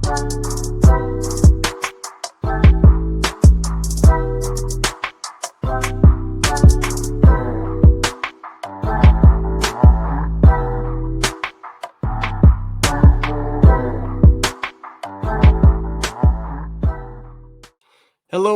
Hello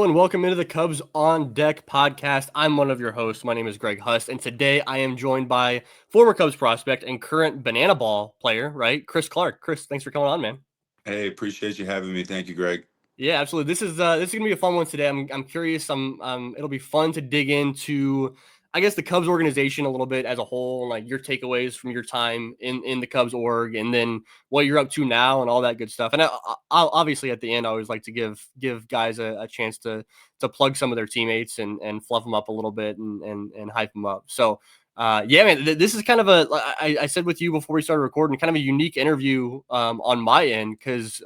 and welcome into the Cubs on Deck podcast. I'm one of your hosts. My name is Greg Huss, and today I am joined by former Cubs prospect and current banana ball player, right? Chris Clarke. Chris, thanks for coming on, man. Hey, appreciate you having me. Thank you, Greg. Yeah, absolutely. This is gonna be a fun one today. I'm curious. It'll be fun to dig into, I guess, the Cubs organization a little bit as a whole, and like your takeaways from your time in the Cubs org, and then what you're up to now and all that good stuff. And I'll obviously at the end, I always like to give guys a chance to plug some of their teammates and fluff them up a little bit and hype them up. So. Yeah, man, this is kind of I said with you before we started recording, kind of a unique interview on my end because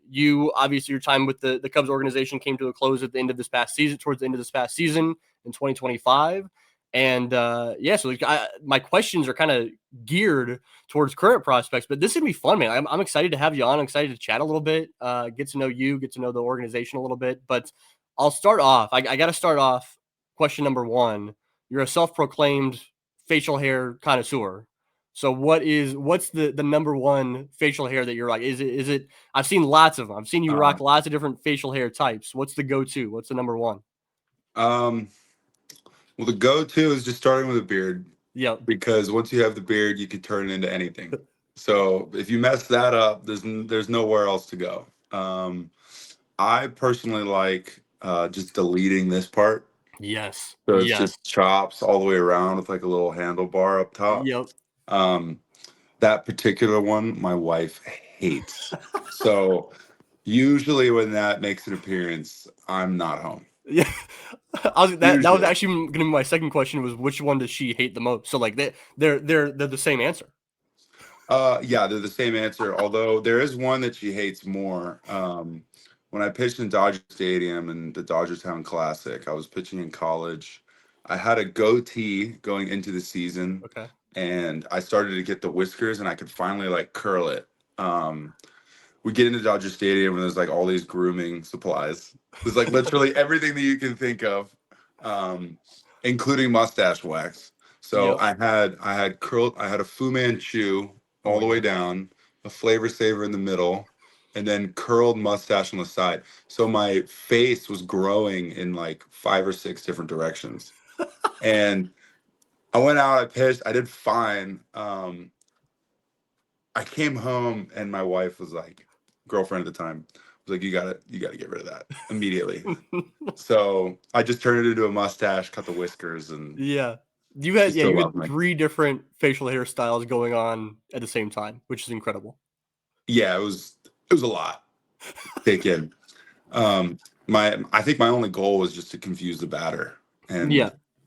you obviously your time with the Cubs organization came to a close at the end of this past season, towards the end of this past season in 2025. And yeah, so my questions are kind of geared towards current prospects, but this is gonna be fun, man. I'm excited to have you on. I'm excited to chat a little bit, get to know you, get to know the organization a little bit. But I'll start off. I got to start off. Question number one: you're a self-proclaimed facial hair connoisseur. So what's the number one facial hair that you're like? Is it I've seen lots of them. I've seen you rock lots of different facial hair types. What's the go-to? What's the number one? Well, the go-to is just starting with a beard. Yeah. Because once you have the beard, you can turn it into anything. So if you mess that up, there's nowhere else to go. I personally like just deleting this part. Yes. So it's just chops all the way around with like a little handlebar up top. Yep. That particular one, my wife hates. So usually when that makes an appearance, I'm not home. Yeah. That was actually going to be my second question, was which one does she hate the most? So like they're the same answer. Yeah, they're the same answer. Although there is one that she hates more. When I pitched in Dodger Stadium in the Dodgertown Classic, I was pitching in college. I had a goatee going into the season. Okay. And I started to get the whiskers, and I could finally like curl it. We get into Dodger Stadium, and there's like all these grooming supplies. There's like literally everything that you can think of, including mustache wax. So I had curled. I had a Fu Manchu all the way down, a Flavor Saver in the middle, and then curled mustache on the side. So my face was growing in like 5 or 6 different directions, and I went out, I pitched, I did fine. I came home and my wife was like, girlfriend at the time, was like, you gotta get rid of that immediately. So I just turned it into a mustache, cut the whiskers, and you had 3 different facial hairstyles going on at the same time, which is incredible. Yeah, it was a lot to take in. I think my only goal was just to confuse the batter, and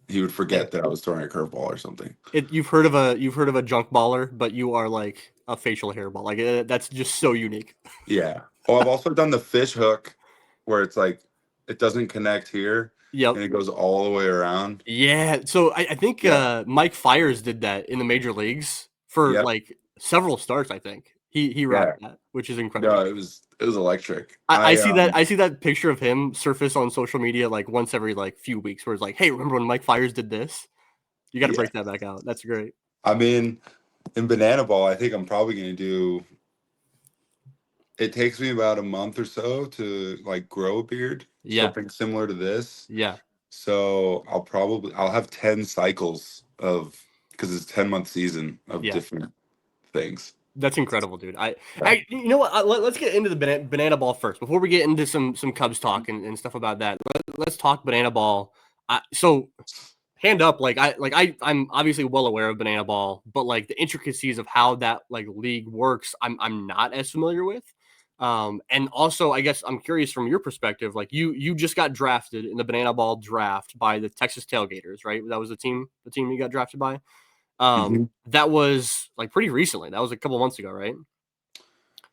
he would forget that I was throwing a curveball or something. You've heard of a junk baller, but you are like a facial hair ball. Like that's just so unique. Yeah. Well, I've also done the fish hook, where it's like it doesn't connect here. Yep. And it goes all the way around. Yeah. So I think Mike Fiers did that in the major leagues for like several starts. I think he rocked that, which is incredible. No, it was electric. I see that picture of him surface on social media like once every like few weeks, where it's like, hey, remember when Mike Fiers did this? You got to break that back out. That's great. I mean, in banana ball, I think I'm probably going to do. It takes me about a month or so to like grow a beard. Something similar to this. Yeah. So I'll have 10 cycles because it's 10-month season of different things. That's incredible, dude. You know what? Let's get into the banana ball first before we get into some Cubs talk and stuff about that. Let's talk banana ball. So hand up, I'm obviously well aware of banana ball, but like the intricacies of how that like league works, I'm not as familiar with. And also, I guess I'm curious from your perspective, like you just got drafted in the banana ball draft by the Texas Tailgaters, right? That was the team you got drafted by. That was like pretty recently. That was a couple months ago, right?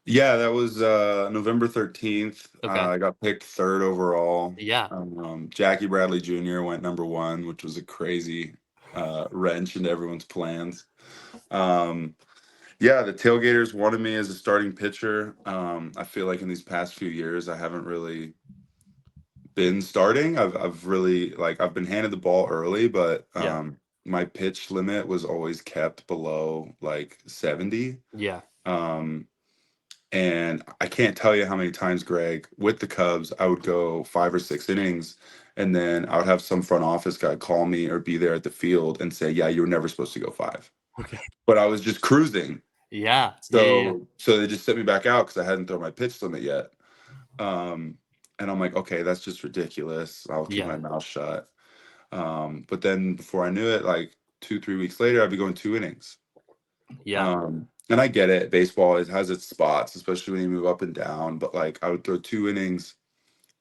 Yeah, that was November 13th. Okay. I got picked 3rd overall. Yeah. Jackie Bradley Jr. went number 1, which was a crazy wrench into everyone's plans. Yeah, the Tailgaters wanted me as a starting pitcher. I feel like in these past few years, I haven't really been starting. I've really like I've been handed the ball early, but Yeah. my pitch limit was always kept below like 70. Yeah. Um, and I can't tell you how many times, Greg, with the Cubs, I would go 5 or 6 innings, and then I would have some front office guy call me or be there at the field and say, "Yeah, you were never supposed to go five." Okay. But I was just cruising. Yeah. Yeah. Yeah. So they just sent me back out because I hadn't thrown my pitch limit yet. And I'm like, okay, that's just ridiculous. I'll keep Yeah. my mouth shut. But then before I knew it, like 2, 3 weeks later, I'd be going 2 innings. Yeah. And I get it. Baseball, it has its spots, especially when you move up and down. But like I would throw 2 innings,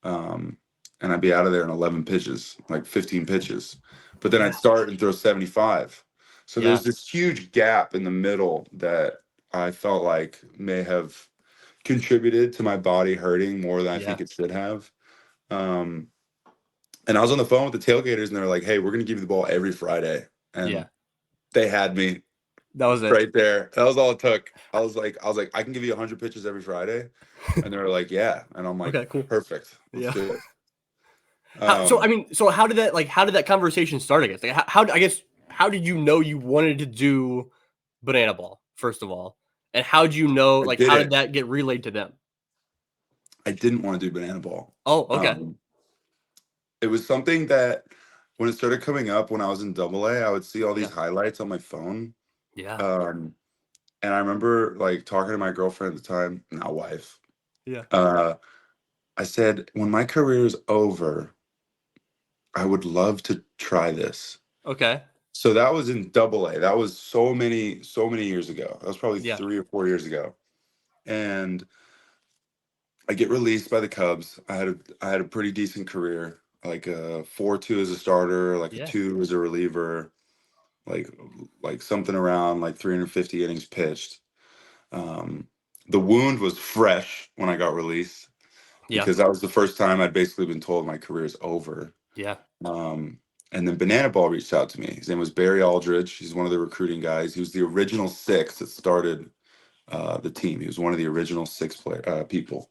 um, and I'd be out of there in 11 pitches, like 15 pitches. But then Yeah. I'd start and throw 75. So Yeah. there's this huge gap in the middle that I felt like may have contributed to my body hurting more than I Yeah. think it should have. Um, and I was on the phone with the Tailgaters, and they're like, "Hey, we're going to give you the ball every Friday." Yeah. And they had me That was it. right there. That was all it took. I was like, I can give you 100 pitches every Friday, and they were like, "Yeah," and I'm like, Okay. Cool. "Perfect, let's Yeah. do it." So I Um, mean, so how did that conversation start? I guess. Like, I guess how did you know you wanted to do banana ball first of all, and how did you know? I Like, did how did it. that get relayed to them? I didn't want to do banana ball. Oh, okay. Um, it was something that when it started coming up when I was in Double A, I would see all Yeah. these highlights on my phone. Yeah. Um, and I remember like talking to my girlfriend at the time, now wife. Yeah. Uh, I said, when my career is over, I would love to try this. Okay. So that was in Double A. That was so many years ago. That was probably Yeah. 3 or 4 years ago. And I get released by the Cubs. I had a pretty decent career, like a 4.2 as a starter, like a Yeah. 2 as a reliever, like something around like 350 innings pitched. Um, the wound was fresh when I got released Yeah. because that was the first time I'd basically been told my career is over. Yeah. Um, and then Banana Ball reached out to me. His name was Barry Aldridge. He's one of the recruiting guys. He was the original six that started the team. He was one of the original six people.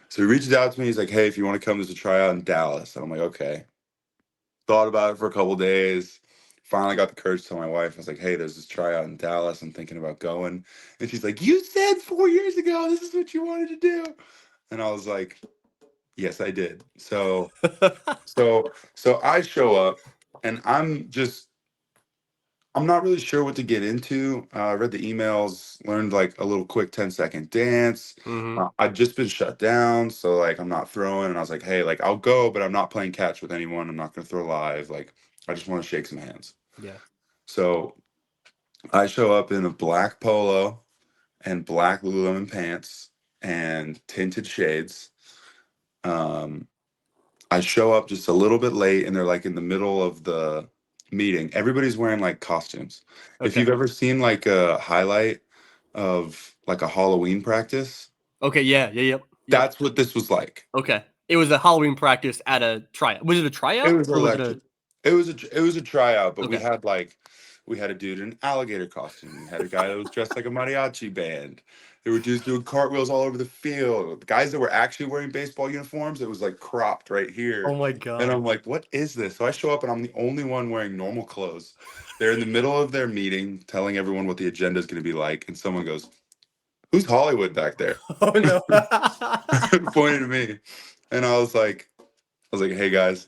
So he reached out to me. He's like, "Hey, if you want to come, there's a tryout in Dallas." And I'm like, "Okay." Thought about it for a couple days. Finally got the courage to tell my wife. I was like, "Hey, there's this tryout in Dallas. I'm thinking about going." And she's like, "You said 4 years ago this is what you wanted to do." And I was like, "Yes, I did." So I show up, and I'm not really sure what to get into. I read the emails, learned like a little quick 10-second dance. Mm-hmm. I've just been shut down, so like I'm not throwing. And I was like, "Hey, like I'll go, but I'm not playing catch with anyone. I'm not going to throw live. Like I just want to shake some hands." Yeah. So I show up in a black polo and black Lululemon pants and tinted shades. Um, I show up just a little bit late, and they're like in the middle of the meeting. Everybody's wearing like costumes. If Okay. you've ever seen like a highlight of like a Halloween practice, Okay. Yeah. Yeah. Yep. Yep. that's what this was like. Okay. It was a Halloween practice at a tryout. Was it a It tryout was or was it a? electric. It was a tryout, but Okay. we had a dude in an alligator costume. We had a guy that was dressed like a mariachi band. There were dudes doing cartwheels all over the field. Guys that were actually wearing baseball uniforms, it was like cropped right Oh here. my And god. I'm like, what is this? So I show up and I'm the only one wearing normal clothes. They're in the middle of their meeting, telling everyone what the agenda is going to be like. And someone goes, "Who's Hollywood back there?" Oh no. Pointing at me. And I was like, "Hey guys."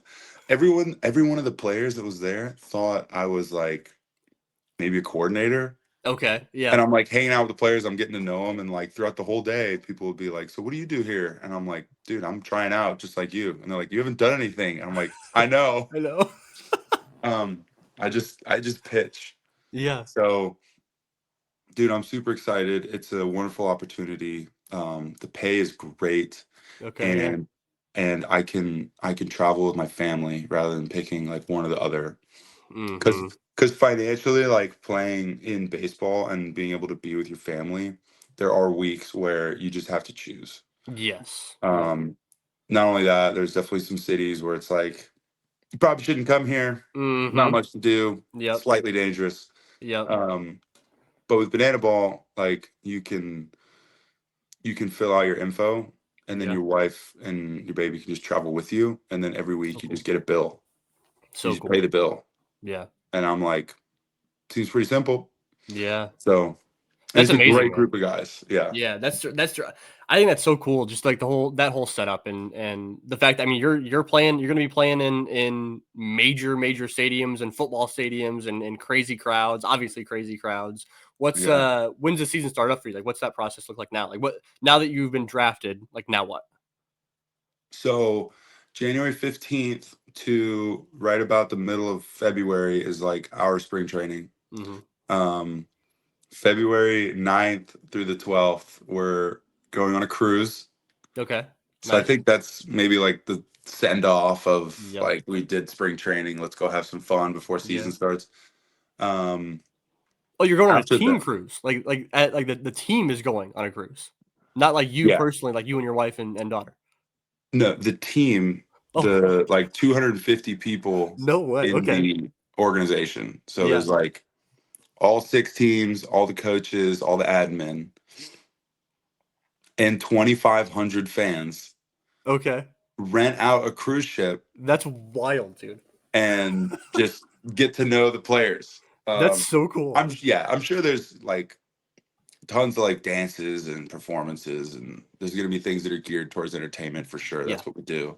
Every one of the players that was there thought I was like maybe a coordinator. Okay. And Yeah. I'm like hanging out with the players, I'm getting to know them. And like throughout the whole day, people would be like, "So what do you do here?" And I'm like, "Dude, I'm trying out just like you." And they're like, "You haven't done anything." And I'm like, "I know." I know. Um, I just pitch. Yeah. So dude, I'm super excited. It's a wonderful opportunity. The pay is great. Okay. Yeah. and and I can travel with my family rather than picking like one or the other. because Mm-hmm. because financially, like playing in baseball and being able to be with your family, there are weeks where you just have to choose. Yes. Yep. um Not only that, there's definitely some cities where it's like you probably shouldn't come here, not Mm-hmm. much to do, Yep. slightly dangerous. Yep. um But with Banana Ball, like you can fill out your info, and then Yeah. your wife and your baby can just travel with you, and then every week So you cool. just get a bill. You So just pay cool. the bill, Yeah. and I'm like, seems pretty simple. Yeah. So, and That's it's a amazing, great man. group of guys. Yeah, Yeah, I think that's so cool. Just like that whole setup and the fact. I mean, you're playing. You're going to be playing in major stadiums and football stadiums and crazy crowds. Obviously, crazy crowds. yeah. When's the season start up for you? Like, what's that process look like now? Like, what now that you've been drafted? Like, now what? So January 15th to right about the middle of February is like our spring training. Mm-hmm. Um, February 9th through the 12th, we're going on a cruise. Okay. So I Nice. think that's maybe like the send off of Yep. like we did spring training. Let's go have some fun before Yeah. season starts. Um, Oh, you're going on a After team that, cruise. Like the team is going on a cruise, not like you yeah, personally, like you and your wife and daughter. no, the team, Oh, the like 250 people no way. in Okay. the organization. So Yeah. there's like all 6 teams, all the coaches, all the admin, and 2,500 fans Okay. rent out a cruise ship That's wild, dude. and just get to know the players. That's so cool. I'm sure there's like tons of like dances and performances, and there's gonna be things that are geared towards entertainment for sure. Yeah. That's what we do.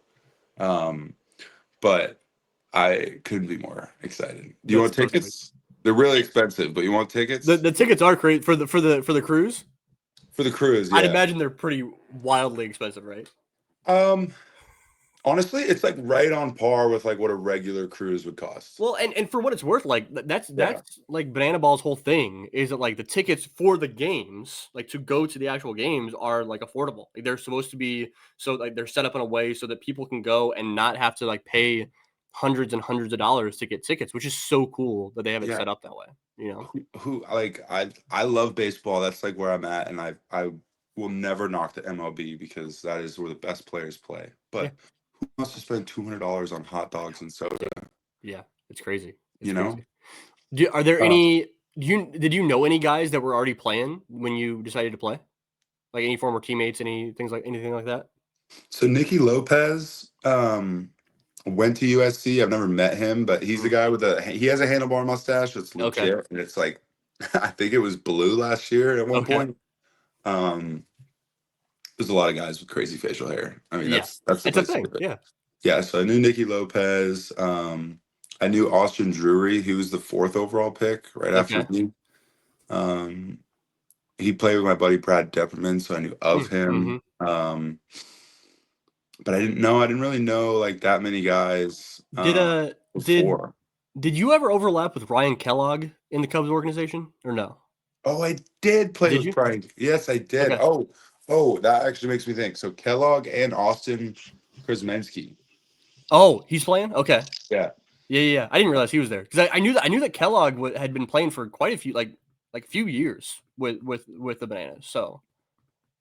Um, but I couldn't be more excited. Do you That's want so sweet. tickets? They're really expensive, but you want tickets The tickets are great for the cruise. for the cruise? I'd Yeah. imagine they're pretty wildly expensive, right? Um, Honestly, it's like right on par with like what a regular cruise would cost. Well, and for what it's worth, like that's Yeah. like Banana Ball's whole thing is that like the tickets for the games, like to go to the actual games, are like affordable. Like they're supposed to be so like they're set up in a way so that people can go and not have to like pay hundreds and hundreds of dollars to get tickets, which is so cool that they have it Yeah. set up that way. You know? Who like I love baseball. That's like where I'm at, and I will never knock the MLB because that is where the best players play. Yeah, But who wants to spend $200 on hot dogs and soda? yeah, it's crazy. It's You know? crazy. Are there Uh, any? Did you know any guys that were already playing when you decided to play? Like any former teammates, anything like that? so Nicky Lopez went to USC. I've never met him, but he's the Mhm. guy with he has a handlebar mustache that's Okay. legit, and it's like I think it was blue last year at one Okay. point. Um, there's a lot of guys with crazy facial hair. I mean, Yeah. that's the It's a place to thing. do it. Yeah. Yeah, so I knew Nicky Lopez. I knew Austin Drury. He was the 4th overall pick right after Okay. me. Um, he played with my buddy Brad Depperman, so I knew of him. Mm-hmm. But I didn't really know like that many guys Did did before. did you ever overlap with Ryan Kellogg in the Cubs organization or no? Oh, I did play Did with you? Brian. Yes, I did. Okay. Oh, that actually makes me think. So Kellogg and Austin Kuzminski. Oh, he's playing? Okay. Yeah, Yeah. I didn't realize he was there because I knew that Kellogg had been playing for quite a few like few years with the Bananas. So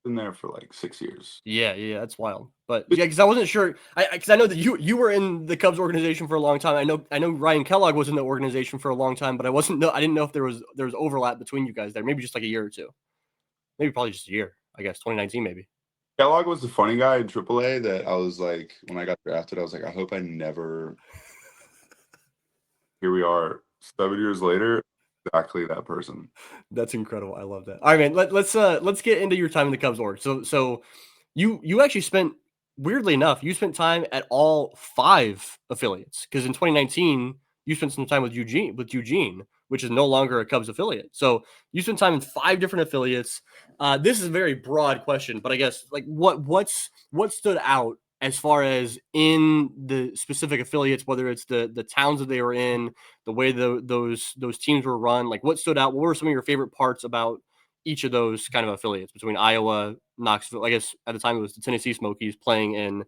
been there for like 6 years. yeah, that's wild. But yeah, because I wasn't sure. Because I know that you were in the Cubs organization for a long time. I know Ryan Kellogg was in the organization for a long time, but I didn't know if there was overlap between you guys there. Maybe just like a year or two. Maybe probably just a year. I guess 2019 maybe. Kellogg was the funny guy in AAA that I was like, when I got drafted, I was like, I hope I never. Here we are, 7 years later, exactly that person. That's incredible. I love that. All right, man. Let's get into your time in the Cubs org. So you actually spent weirdly enough, you spent time at all five affiliates because in 2019 you spent some time with Eugene, which is no longer a Cubs affiliate. So you spent time in five different affiliates. This is a very broad question, but I guess like what stood out as far as in the specific affiliates, whether it's the towns that they were in, the way those teams were run, like what stood out? What were some of your favorite parts about each of those kind of affiliates between Iowa, Knoxville? I guess at the time it was the Tennessee Smokies playing in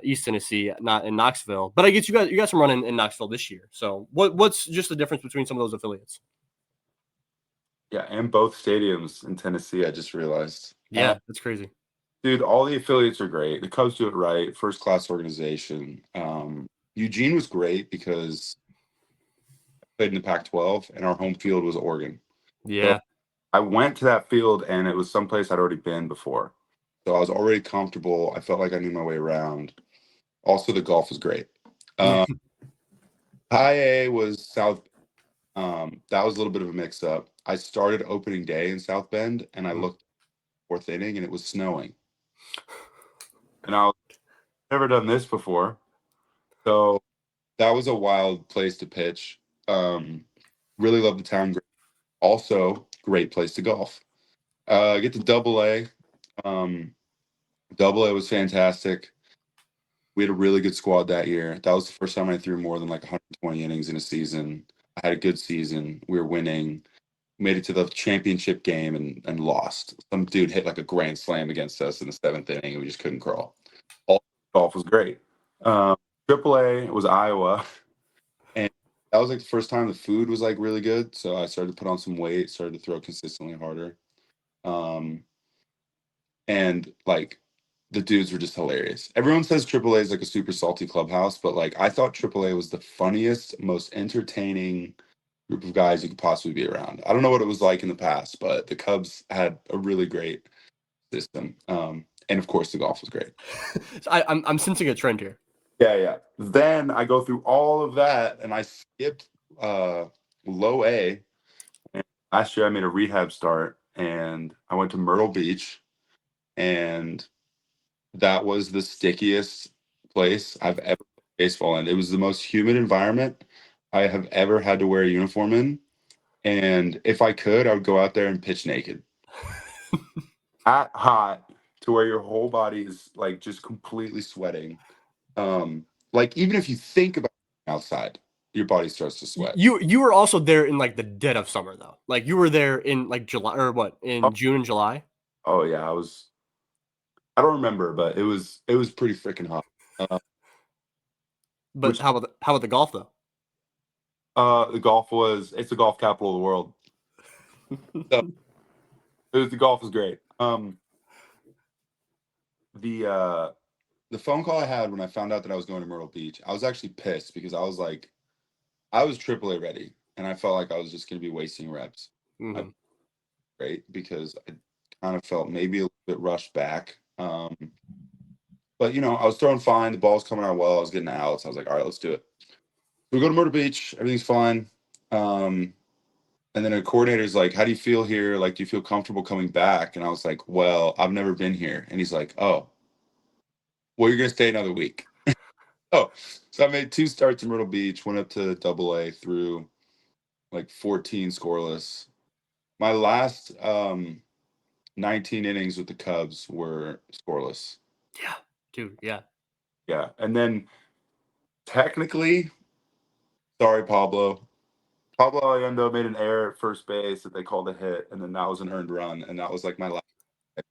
East Tennessee, not in Knoxville. But I guess you got some run in Knoxville this year. So what's just the difference between some of those affiliates? Yeah, and both stadiums in Tennessee, I just realized. Yeah, that's crazy. Dude, all the affiliates are great. The Cubs do it right. First class organization. Eugene was great because I played in the Pac-12 and our home field was Oregon. So Yeah, I went to that field and it was someplace I'd already been before. So I was already comfortable. I felt like I knew my way around. Also, the golf was great. High A was South. That was a little bit of a mix up. I started opening day in South Bend and I looked fourth inning and it was snowing. And I was never done this before. So that was a wild place to pitch. Really love the town. Also, great place to golf. Get to Double A. Double A was fantastic. We had a really good squad that year. That was the first time I threw more than like 120 innings in a season. I had a good season. We were winning. Made it to the championship game and lost. Some dude hit like a grand slam against us in the seventh inning, and we just couldn't crawl. All golf was great. Triple A was Iowa, and that was like the first time the food was like really good. So I started to put on some weight, started to throw consistently harder. And like the dudes were just hilarious. Everyone says AAA is like a super salty clubhouse, but like I thought AAA was the funniest, most entertaining group of guys you could possibly be around. I don't know what it was like in the past, but the Cubs had a really great system. And of course the golf was great. So I'm sensing a trend here. Yeah. Then I go through all of that and I skipped low A. And last year I made a rehab start and I went to Myrtle Beach, and that was the stickiest place I've ever played baseball in. It was the most humid environment I have ever had to wear a uniform in. And if I could, I would go out there and pitch naked. At hot to where your whole body is like just completely sweating. Like even if you think about outside, your body starts to sweat. You were also there in like the dead of summer though. Like you were there in like July or what in June and July. Oh yeah, I don't remember, but it was pretty freaking hot. But how about the golf though? The golf it's the golf capital of the world. So the golf was great. The phone call I had when I found out that I was going to Myrtle Beach, I was actually pissed because I was like, I was AAA ready, and I felt like I was just going to be wasting reps. Mm-hmm. Right, because I kind of felt maybe a little bit rushed back. But you know, I was throwing fine. The ball's coming out well. I was getting outs. I was like, all right, let's do it. We go to Myrtle Beach. Everything's fine. And then a coordinator's like, how do you feel here? Like, do you feel comfortable coming back? And I was like, well, I've never been here. And he's like, oh, well, you're going to stay another week. Oh, so I made 2 starts in Myrtle Beach, went up to Double A through like 14 scoreless. My last 19 innings with the Cubs were scoreless. Yeah, dude. Yeah. Yeah. And then technically, sorry, Pablo Allende made an error at first base that they called a hit, and then that was an earned run, and that was like my last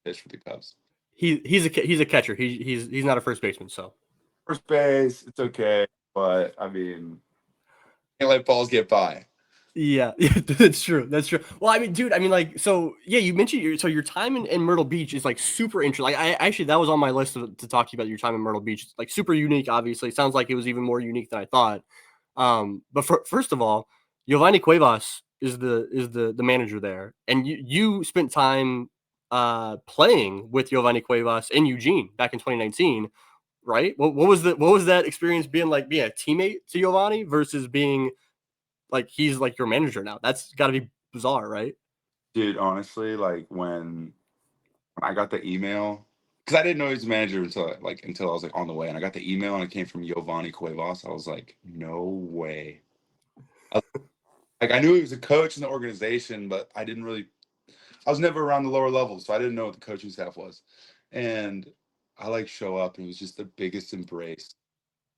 pitch for the Cubs. He's a catcher. He's not a first baseman. So First base, it's okay, but I mean, can't let balls get by. yeah, that's true. That's true. Well, I mean, dude, I mean, like, so yeah, you mentioned your time in Myrtle Beach is like super interesting. Like, I actually that was on my list to talk to you about your time in Myrtle Beach. It's, like super unique. Obviously, it sounds like it was even more unique than I thought. But first of all, Yovanny Cuevas is the manager there, and you spent time playing with Yovanny Cuevas in Eugene back in 2019, right? What was that experience being like being a teammate to Yovanny versus being like he's like your manager now? That's got to be bizarre, right? Dude, honestly, like when I got the email, because I didn't know he was a manager until I was like on the way, and I got the email and it came from Yovanny Cuevas. I was like, no way. Like I knew he was a coach in the organization, but I was never around the lower levels, so I didn't know what the coaching staff was. And I like show up and it was just the biggest embrace.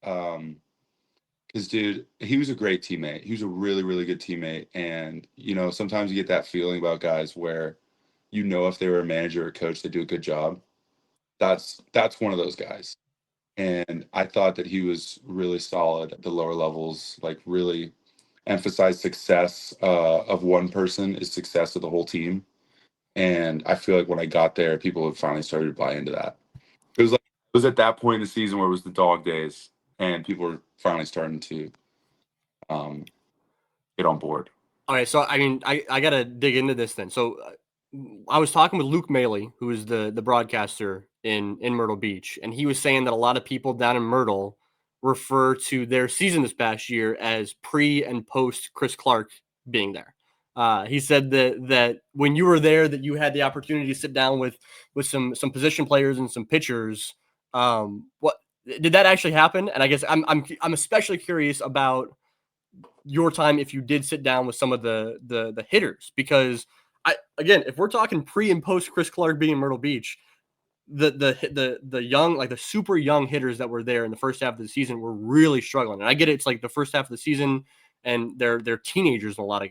Because dude, he was a great teammate. He was a really, really good teammate. And you know, sometimes you get that feeling about guys where you know if they were a manager or a coach, they do a good job. That's one of those guys. And I thought that he was really solid at the lower levels, like really emphasize success of one person is success of the whole team. And I feel like when I got there, people had finally started to buy into that. It was at that point in the season where it was the dog days, and people were finally starting to get on board. All right, so I mean, I gotta dig into this then. So I was talking with Luke Maley, who is the broadcaster in Myrtle Beach, and he was saying that a lot of people down in Myrtle refer to their season this past year as pre and post Chris Clarke being there. He said that when you were there, that you had the opportunity to sit down with some position players and some pitchers. What did that actually happen? And I guess I'm especially curious about your time if you did sit down with some of the hitters, because again, if we're talking pre and post Chris Clarke being in Myrtle Beach, the young, like the super young hitters that were there in the first half of the season were really struggling. And I get it, it's like the first half of the season and they're teenagers in a lot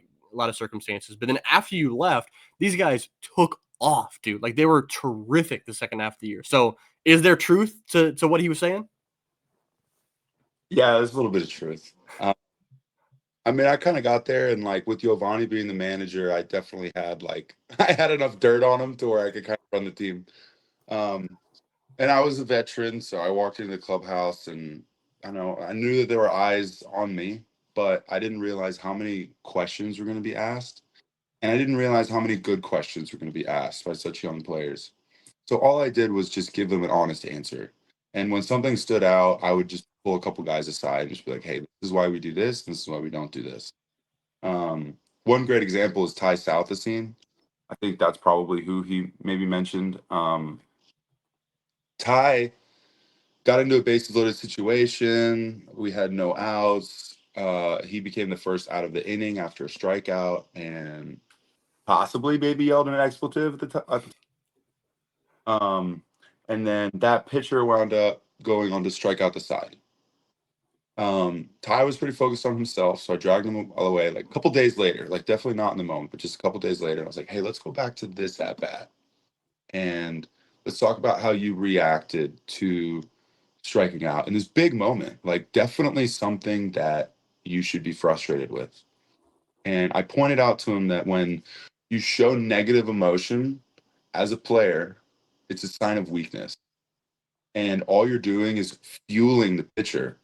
of circumstances. But then after you left, these guys took off, dude. Like they were terrific the second half of the year. So is there truth to what he was saying? Yeah, there's a little bit of truth. I mean, I kind of got there, and like with Yovanny being the manager, I definitely had like I had enough dirt on him to where I could kind of run the team. Um, and I was a veteran, so I walked into the clubhouse, and I knew that there were eyes on me, but I didn't realize how many questions were going to be asked, and I didn't realize how many good questions were going to be asked by such young players. So all I did was just give them an honest answer. And when something stood out, I would just pull a couple guys aside and just be like, "Hey, this is why we do this. This is why we don't do this." One great example is Ty Southasine. I think that's probably who he maybe mentioned. Ty got into a bases loaded situation. We had no outs. He became the first out of the inning after a strikeout and possibly maybe yelled an expletive at the time. And then that pitcher wound up going on to strike out the side. Ty was pretty focused on himself, so I dragged him all the way. Like a couple days later, like definitely not in the moment, but just a couple days later, I was like, "Hey, let's go back to this at bat, and let's talk about how you reacted to striking out in this big moment. Like, definitely something that you should be frustrated with." And I pointed out to him that when you show negative emotion as a player, it's a sign of weakness, and all you're doing is fueling the pitcher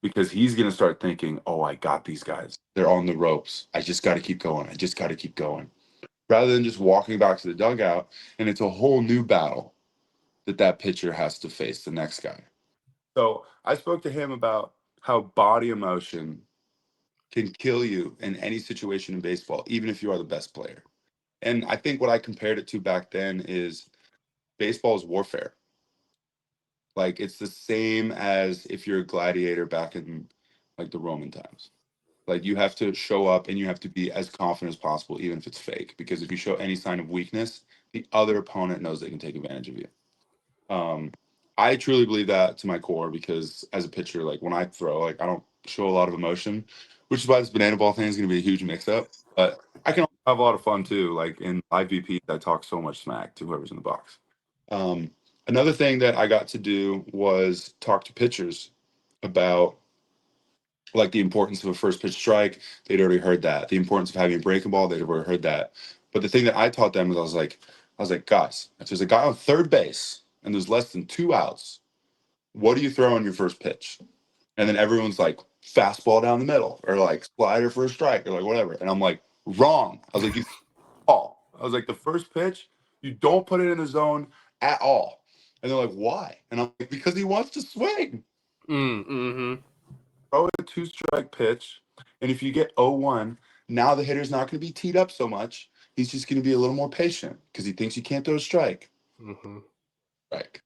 because he's going to start thinking, "Oh, I got these guys. They're on the ropes. I just got to keep going. I just got to keep going." Rather than just walking back to the dugout, and it's a whole new battle that pitcher has to face the next guy. So I spoke to him about how body emotion can kill you in any situation in baseball, even if you are the best player. And I think what I compared it to back then is baseball is warfare. Like it's the same as if you're a gladiator back in like the Roman times. Like you have to show up and you have to be as confident as possible, even if it's fake. Because if you show any sign of weakness, the other opponent knows they can take advantage of you. Um, I truly believe that to my core because as a pitcher, like when I throw, like I don't show a lot of emotion, which is why this banana ball thing is going to be a huge mix up. But I can also have a lot of fun too. Like in live VP, I talk so much smack to whoever's in the box. Um, Another thing that I got to do was talk to pitchers about like the importance of a first pitch strike. They'd already heard that. The importance of having a breaking ball, they'd already heard that. But the thing that I taught them was I was like, guys, if there's a guy on third base and there's less than two outs, what do you throw on your first pitch? And then everyone's like, fastball down the middle, or like slider for a strike, or like whatever. And I'm like, wrong. I was like, you all. I was like, the first pitch, you don't put it in the zone at all. And they're like, why? And I'm like, because he wants to swing. Mm-hmm. Throw a two-strike pitch, and if you get 0-1, now the hitter's not going to be teed up so much. He's just going to be a little more patient because he thinks you can't throw a strike. Mm-hmm. Right.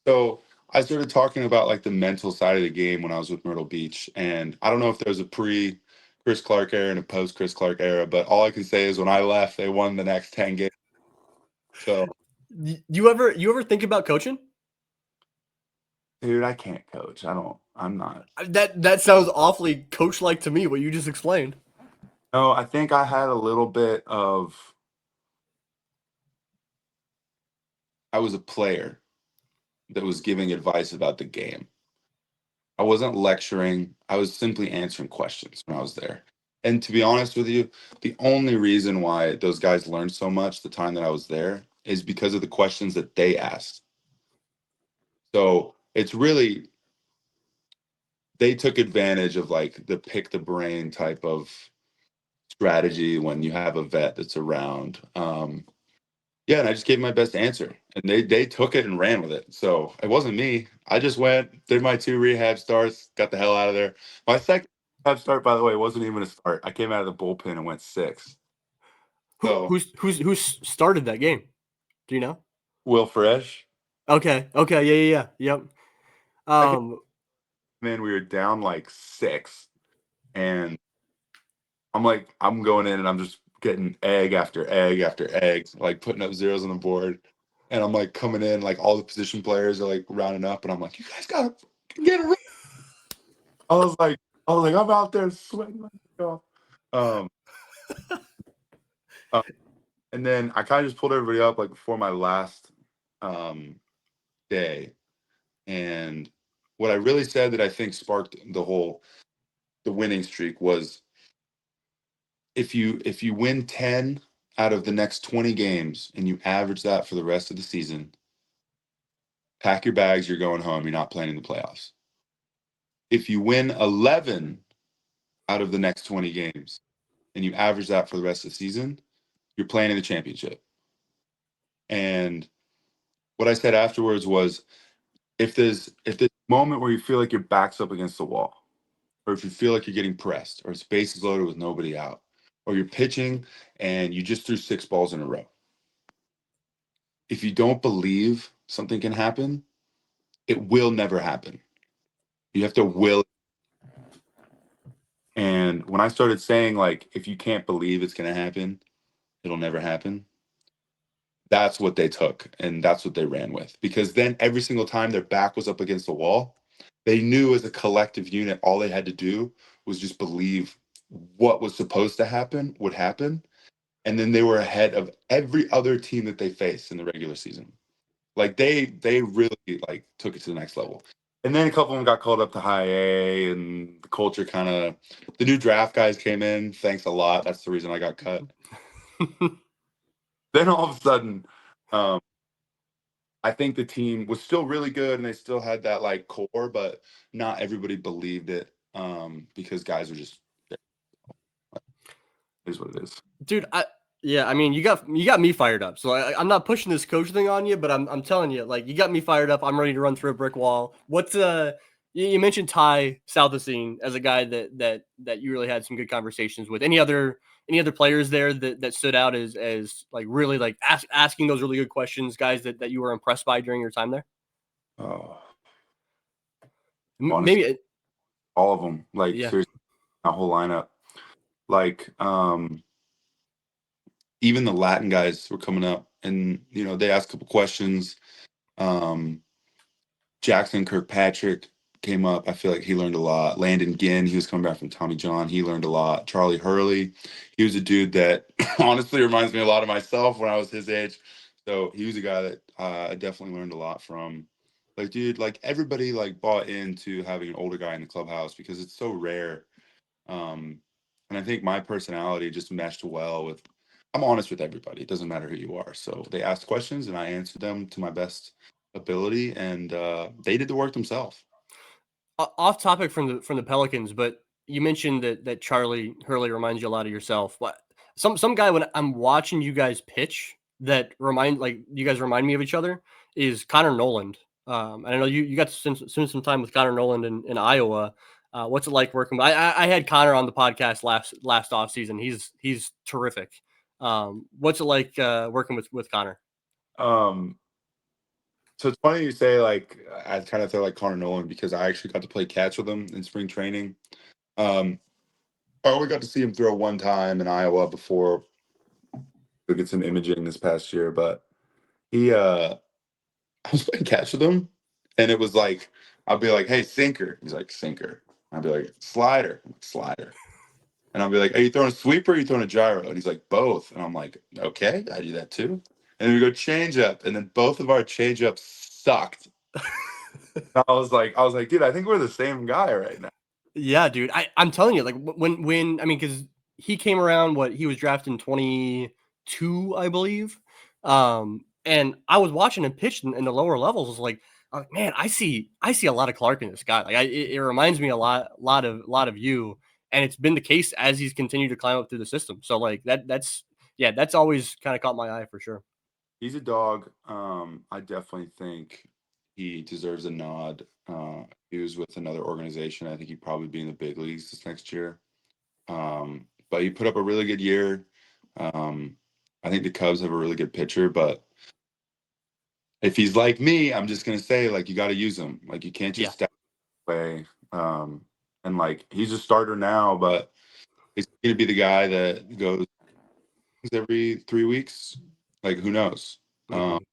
So I started talking about like the mental side of the game when I was with Myrtle Beach, and I don't know if there's a pre Chris Clarke era and a post Chris Clarke era, but all I can say is when I left, they won the next 10 games. So, You ever think about coaching? dude, I can't coach. I'm not. That sounds awfully coach-like to me, what you just explained. No, I think I had a little bit of, I was a player that was giving advice about the game. I wasn't lecturing. I was simply answering questions when I was there. And to be honest with you, the only reason why those guys learned so much the time that I was there is because of the questions that they asked. So it's really, they took advantage of like the pick the brain type of strategy when you have a vet that's around. Yeah, and I just gave my best answer, and they took it and ran with it. So it wasn't me. I just went, did my 2 rehab starts, got the hell out of there. My second rehab start, by the way, wasn't even a start. I came out of the bullpen and went 6. So Who started that game? Do you know? Will Fresh, Okay. Yeah. Yep. second, man, we were down like 6, and I'm going in and I'm just getting egg after egg after egg, like putting up zeros on the board. And I'm like coming in, like all the position players are like rounding up, and I'm like, you guys gotta get it. I was like, I'm out there sweating my dick off. Um, uh, and then I kind of just pulled everybody up like before my last um day. And what I really said that I think sparked the winning streak was if you win 10 out of the next 20 games and you average that for the rest of the season, pack your bags, you're going home, you're not playing in the playoffs. If you win 11 out of the next 20 games and you average that for the rest of the season, you're playing in the championship. And what I said afterwards was if there's a moment where you feel like your back's up against the wall, or if you feel like you're getting pressed, or it's bases loaded with nobody out, or you're pitching and you just threw 6 balls in a row, if you don't believe something can happen, it will never happen. You have to will. And when I started saying, like, if you can't believe it's going to happen, it'll never happen, that's what they took. And that's what they ran with. Because then every single time their back was up against the wall, they knew as a collective unit, all they had to do was just believe what was supposed to happen would happen. And then they were ahead of every other team that they faced in the regular season. Like they really like took it to the next level. And then a couple of them got called up to high A, and the culture kind of, the new draft guys came in. Thanks a lot. That's the reason I got cut. Then all of a sudden, um, I think the team was still really good and they still had that like core, but not everybody believed it because guys are just, it is what it is. Dude, I mean, you got me fired up. So I'm not pushing this coach thing on you, but I'm telling you, like, you got me fired up. I'm ready to run through a brick wall. What's you mentioned Ty Southasine as a guy that you really had some good conversations with. Any other players there that stood out as like really like asking those really good questions, guys that you were impressed by during your time there? Oh, honestly, Maybe all of them, like yeah. seriously, that whole lineup. Like, even the Latin guys were coming up and, they asked a couple questions. Um, Jackson Kirkpatrick came up. I feel like he learned a lot. Landon Ginn, he was coming back from Tommy John. He learned a lot. Charlie Hurley, he was a dude that honestly reminds me a lot of myself when I was his age. So he was a guy that I definitely learned a lot from. Like, dude, like everybody like bought into having an older guy in the clubhouse because it's so rare. And I think my personality just meshed well with, I'm honest with everybody. It doesn't matter who you are. So they asked questions and I answered them to my best ability, and they did the work themselves. Off topic from the Pelicans, but you mentioned that Charlie Hurley reminds you a lot of yourself. What some guy when I'm watching you guys pitch that you guys remind me of each other is Connor Noland. And I know you got to spend some time with Connor Noland in Iowa. What's it like working? I had Connor on the podcast last off season. He's terrific. What's it like working with Connor? Um, so it's funny you say like I kind of feel like Connor Nolan because I actually got to play catch with him in spring training. Um, I only got to see him throw one time in Iowa before we get some imaging this past year, but he I was playing catch with him, and it was like I'll be like, "Hey, sinker." He's like, "Sinker." I'll be like, "Slider." I'm like, "Slider." And I'll be like, "Are you throwing a sweeper or are you throwing a gyro?" And he's like, "Both." And I'm like, "Okay, I do that too." And then we go change up, and then both of our change ups sucked. I was like, dude, I think we're the same guy right now. Yeah, dude. I'm telling you, like when I mean, because he came around, he was drafted in 22, I believe. And I was watching him pitch in the lower levels. I was like, man, I see a lot of Clarke in this guy. Like, it reminds me a lot of you. and it's been the case as he's continued to climb up through the system. So like that's always kind of caught my eye for sure. He's a dog. I definitely think he deserves a nod. He was with another organization. I think he'd probably be in the big leagues this next year. But he put up a really good year. I think the Cubs have a really good pitcher, but if he's like me, I'm just gonna say like you got to use him. Like you can't Yeah. just step away. And like he's a starter now, but he's gonna be the guy that goes every 3 weeks. Like who knows? Mm-hmm.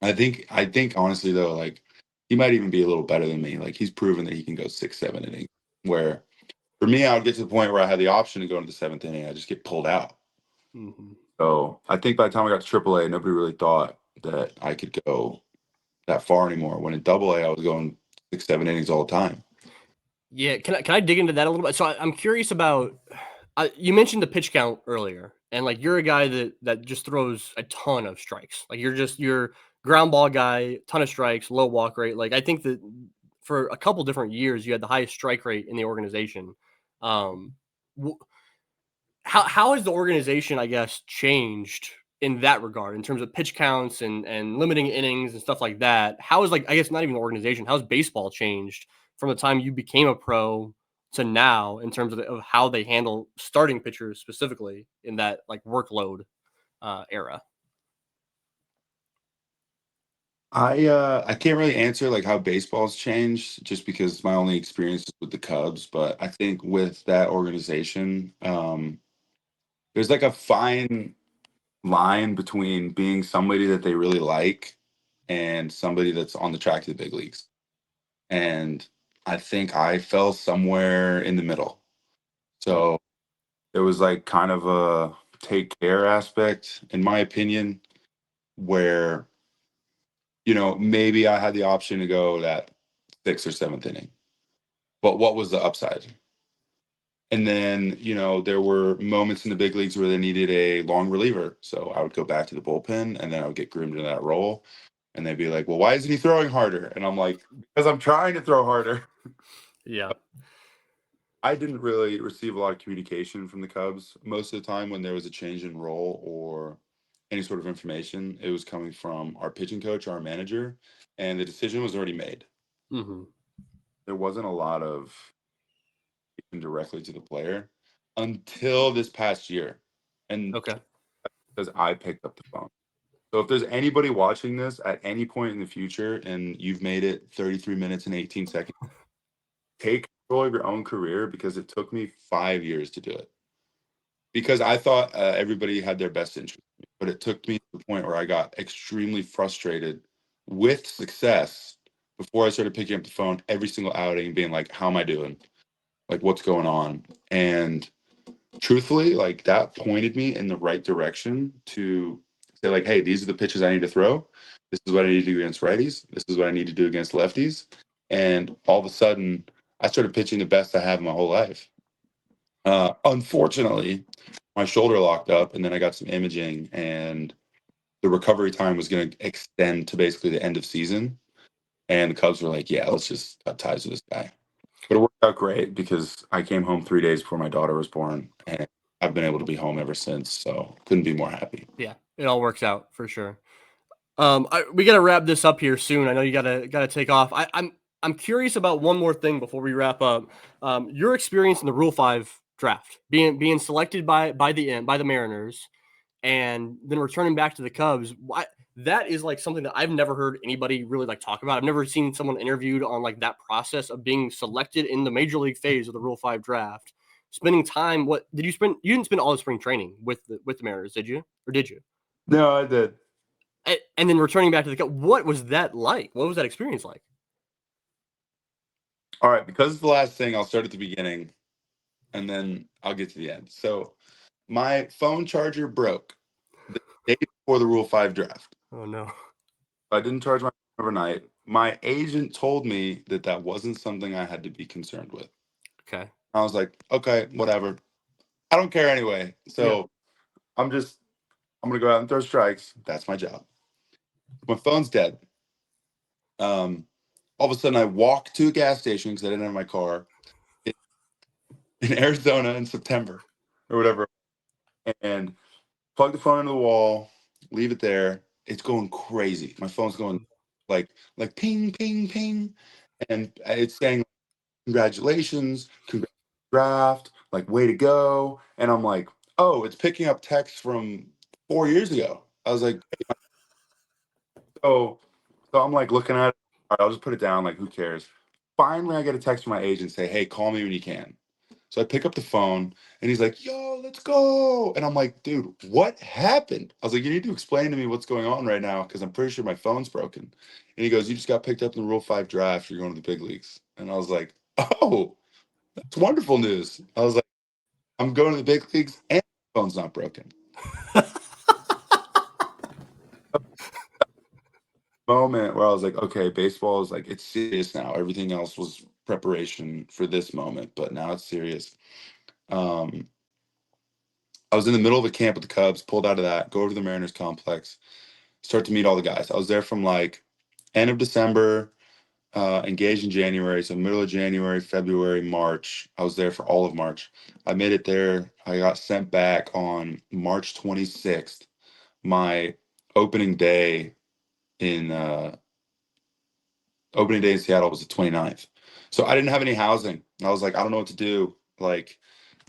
I think honestly though, like he might even be a little better than me. Like he's proven that he can go 6, 7 innings. Where for me, I would get to the point where I had the option to go into the seventh inning. I just get pulled out. Mm-hmm. So I think by the time I got to AAA, nobody really thought that I could go that far anymore. When in AA, I was going 6, 7 innings all the time. Yeah, can I dig into that a little bit? So I'm curious about you mentioned the pitch count earlier, and like you're a guy that just throws a ton of strikes. Like you're ground ball guy, ton of strikes, low walk rate. Like I think that for a couple different years you had the highest strike rate in the organization. Um, how has the organization, I guess, changed in that regard in terms of pitch counts and limiting innings and stuff like that? How is like I guess not even the organization, how's baseball changed from the time you became a pro to now in terms of how they handle starting pitchers specifically in that like workload era? I can't really answer like how baseball's changed just because my only experience is with the Cubs. But I think with that organization, there's like a fine line between being somebody that they really like and somebody that's on the track to the big leagues. And I think I fell somewhere in the middle. Mm, So there was like kind of a take care aspect, in my opinion, where, maybe I had the option to go that 6th or 7th inning. But what was the upside? And then, there were moments in the big leagues where they needed a long reliever. So I would go back to the bullpen and then I would get groomed into that role. And they'd be like, well, why isn't he throwing harder? And I'm like, because I'm trying to throw harder. yeah. I didn't really receive a lot of communication from the Cubs. Most of the time, when there was a change in role or any sort of information, it was coming from our pitching coach, our manager, and the decision was already made. Hmm. There wasn't a lot of directly to the player until this past year. And Okay. because I picked up the phone. So if there's anybody watching this at any point in the future and you've made it 33 minutes and 18 seconds, take control of your own career because it took me 5 years to do it. Because I thought everybody had their best interest, but it took me to the point where I got extremely frustrated with success before I started picking up the phone every single outing and being like, how am I doing? Like, what's going on? And truthfully, like that pointed me in the right direction to say, like, hey, these are the pitches I need to throw. This is what I need to do against righties. This is what I need to do against lefties. And all of a sudden, I started pitching the best I have in my whole life. Unfortunately, my shoulder locked up, and then I got some imaging, and the recovery time was going to extend to basically the end of season. And the Cubs were like, yeah, let's just cut ties with this guy. But it worked out great because I came home 3 days before my daughter was born, and I've been able to be home ever since. So couldn't be more happy. Yeah, it all works out for sure. We got to wrap this up here soon. I know you gotta take off. I'm curious about one more thing before we wrap up. Your experience in the Rule 5 draft, being selected by the Mariners, and then returning back to the Cubs. That is like something that I've never heard anybody really like talk about. I've never seen someone interviewed on like that process of being selected in the major league phase of the Rule 5 draft. Spending time. What did you spend? You didn't spend all the spring training with the Mariners, did you? Or did you? No, I did. And then returning back to the Cubs. What was that like? What was that experience like? All right, because it's the last thing, I'll start at the beginning and then I'll get to the end. So my phone charger broke the day before the Rule 5 draft. Oh no. I didn't charge my phone overnight. My agent told me that that wasn't something I had to be concerned with. Okay. I was like, okay, whatever. I don't care anyway. Yeah. So I'm just, I'm going to go out and throw strikes. That's my job. My phone's dead. All of a sudden, I walk to a gas station because I didn't have my car. It, in Arizona in September or whatever, and plug the phone into the wall, leave it there. It's going crazy. My phone's going like ping, ping, ping, and it's saying congratulations, congrats, draft, like way to go. And I'm like, oh, it's picking up text from 4 years ago. I was like, oh, so I'm like looking at it. All right, I'll just put it down. Like, who cares? Finally, I get a text from my agent say, hey, call me when you can. So I pick up the phone and he's like, yo, let's go. And I'm like, dude, what happened? I was like, you need to explain to me what's going on right now because I'm pretty sure my phone's broken. And he goes, you just got picked up in the Rule 5 draft. You're going to the big leagues. And I was like, oh, that's wonderful news. I was like, I'm going to the big leagues and my phone's not broken. Moment where I was like, okay, baseball is like, it's serious now. Everything else was preparation for this moment, but now it's serious. Um, I was in the middle of a camp with the Cubs, pulled out of that, go over to the Mariners complex, start to meet all the guys. I was there from like end of December, engaged in January. So middle of January, February, March. I was there for all of March. I made it there. I got sent back on March 26th. My opening day in Seattle was the 29th. So I didn't have any housing. I was like, I don't know what to do. Like,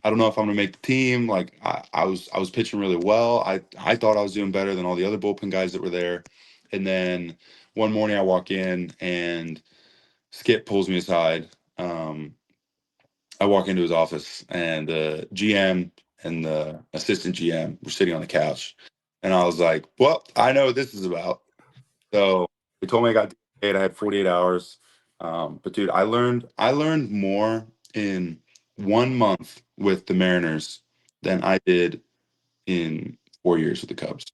I don't know if I'm gonna make the team. Like I was pitching really well. I thought I was doing better than all the other bullpen guys that were there. And then one morning I walk in and Skip pulls me aside. I walk into his office and the GM and the assistant GM were sitting on the couch. And I was like, well, I know what this is about. So they told me I got paid. I had 48 hours. But dude, I learned more in 1 month with the Mariners than I did in 4 years with the Cubs.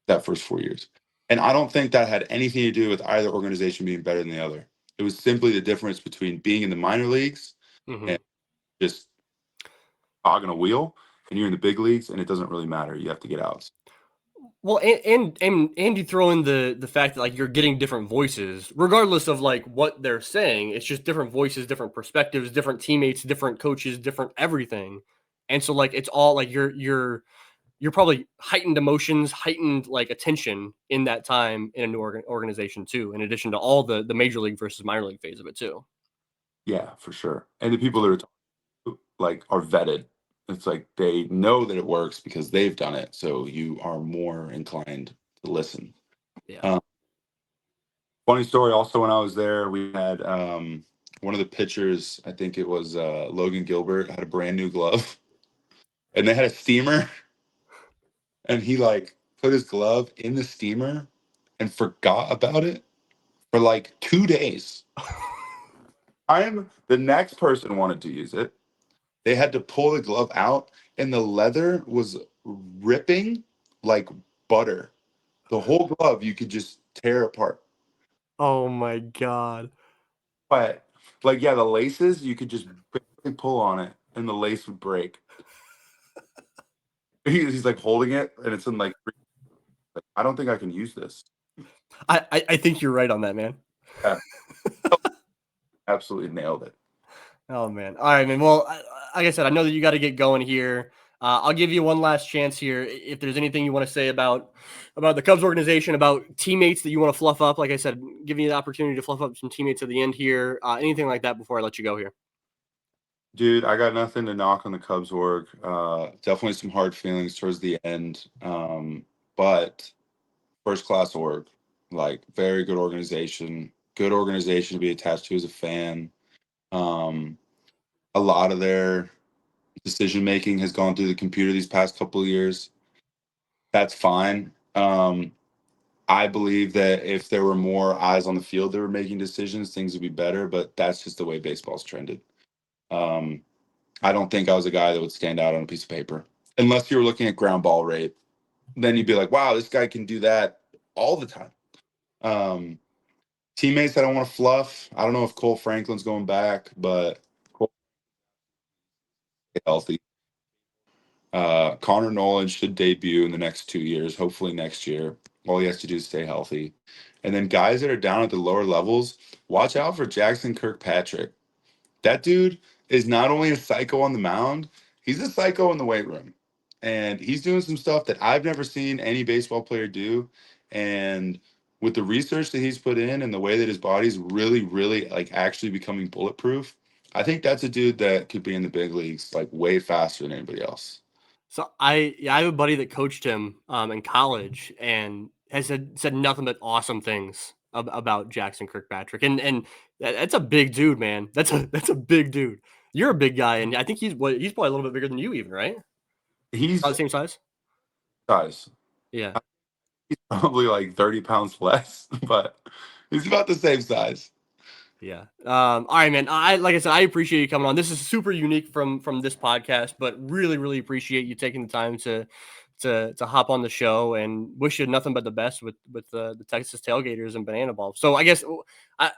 That first 4 years. And I don't think that had anything to do with either organization being better than the other. It was simply the difference between being in the minor leagues Hmm. and just hogging a wheel, and you're in the big leagues, and it doesn't really matter. You have to get outs. Well, and you throw in the fact that like you're getting different voices, regardless of like what they're saying. It's just different voices, different perspectives, different teammates, different coaches, different everything. And so like it's all like you're probably heightened emotions, heightened like attention in that time in a new organization too. In addition to all the major league versus minor league phase of it too. Yeah, for sure. And the people that are like are vetted. It's like they know that it works because they've done it. So you are more inclined to listen. Yeah. Um, Funny story. Also, when I was there, we had one of the pitchers. I think it was Logan Gilbert had a brand new glove, and they had a steamer, and he like put his glove in the steamer and forgot about it for like 2 days. I'm the next person wanted to use it. They had to pull the glove out, and the leather was ripping like butter. The whole glove you could just tear apart. Oh my god. But like, yeah, the laces you could just barely pull on it, and the lace would break. He's like holding it, and it's in like I don't think I can use this. I think you're right on that, man. Yeah, absolutely nailed it. Oh man. All right, man. Well, like I said, I know that you got to get going here. I'll give you one last chance here. If there's anything you want to say about the Cubs organization, about teammates that you want to fluff up, like I said, giving you the opportunity to fluff up some teammates at the end here. Anything like that before I let you go here. Dude, I got nothing to knock on the Cubs org. Definitely some hard feelings towards the end. But first class org, like very good organization to be attached to as a fan. Um, a lot of their decision making has gone through the computer these past couple of years. That's fine. I believe that if there were more eyes on the field that were making decisions, things would be better, but that's just the way baseball's trended. Um, I don't think I was a guy that would stand out on a piece of paper. Unless you were looking at ground ball rate, then you'd be like, wow, this guy can do that all the time. Um, Teammates I don't want to fluff. I don't know if Cole Franklin's going back, but Cole healthy. Connor Nolan should debut in the next 2 years, hopefully next year. All he has to do is stay healthy. And then guys that are down at the lower levels, watch out for Jackson Kirkpatrick. That dude is not only a psycho on the mound, he's a psycho in the weight room. And he's doing some stuff that I've never seen any baseball player do. And with the research that he's put in and the way that his body's really, really like actually becoming bulletproof, I think that's a dude that could be in the big leagues like way faster than anybody else. So I have a buddy that coached him in college and has said nothing but awesome things about Jackson Kirkpatrick. And that's a big dude, man. That's a big dude. You're a big guy, and I think he's probably a little bit bigger than you, even, right? About the He's same size. guys, Yeah. he's probably like 30 pounds less, but he's about the same size. Yeah. All right, man. Like I said, I appreciate you coming on. This is super unique from this podcast, but really, really appreciate you taking the time to hop on the show, and wish you nothing but the best with the Texas Tailgaters and Banana Ball. So I guess I,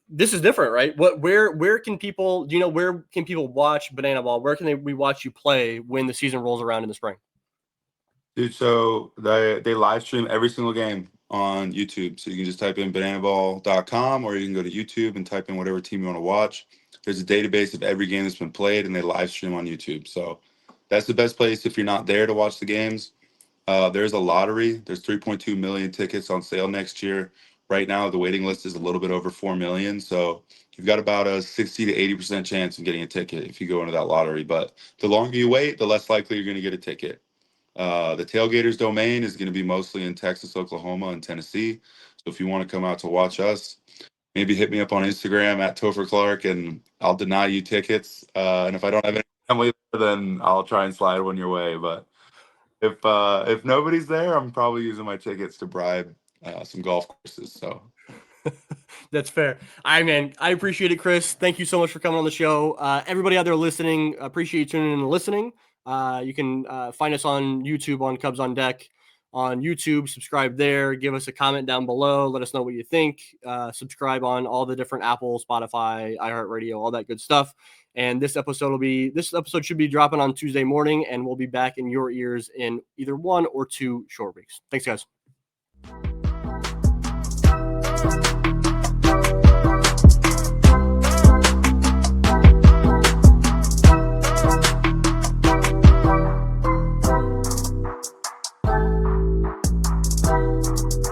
this is different, right? Where can people, do you know, where can people watch Banana Ball? Where can we watch you play when the season rolls around in the spring? Dude, so they live stream every single game on YouTube. So you can just type in bananaball.com, or you can go to YouTube and type in whatever team you want to watch. There's a database of every game that's been played, and they live stream on YouTube. So that's the best place if you're not there to watch the games. There's a lottery. There's 3.2 million tickets on sale next year. Right now, the waiting list is a little bit over 4 million. So you've got about a 60 to 80% chance of getting a ticket if you go into that lottery. But the longer you wait, the less likely you're going to get a ticket. The Tailgaters domain is going to be mostly in Texas, Oklahoma, and Tennessee. So if you want to come out to watch us, maybe hit me up on Instagram at Topher Clarke, and I'll deny you tickets. And if I don't have any family, then I'll try and slide one your way. But if nobody's there, I'm probably using my tickets to bribe some golf courses. So That's fair. I man, I appreciate it, Chris. Thank you so much for coming on the show. Everybody out there listening, appreciate you tuning in and listening. You can find us on YouTube on Cubs on Deck on YouTube. Subscribe there. Give us a comment down below. Let us know what you think. Subscribe on all the different Apple, Spotify, iHeartRadio, all that good stuff. And this episode should be dropping on Tuesday morning, and we'll be back in your ears in either 1 or 2 short weeks. Thanks, guys.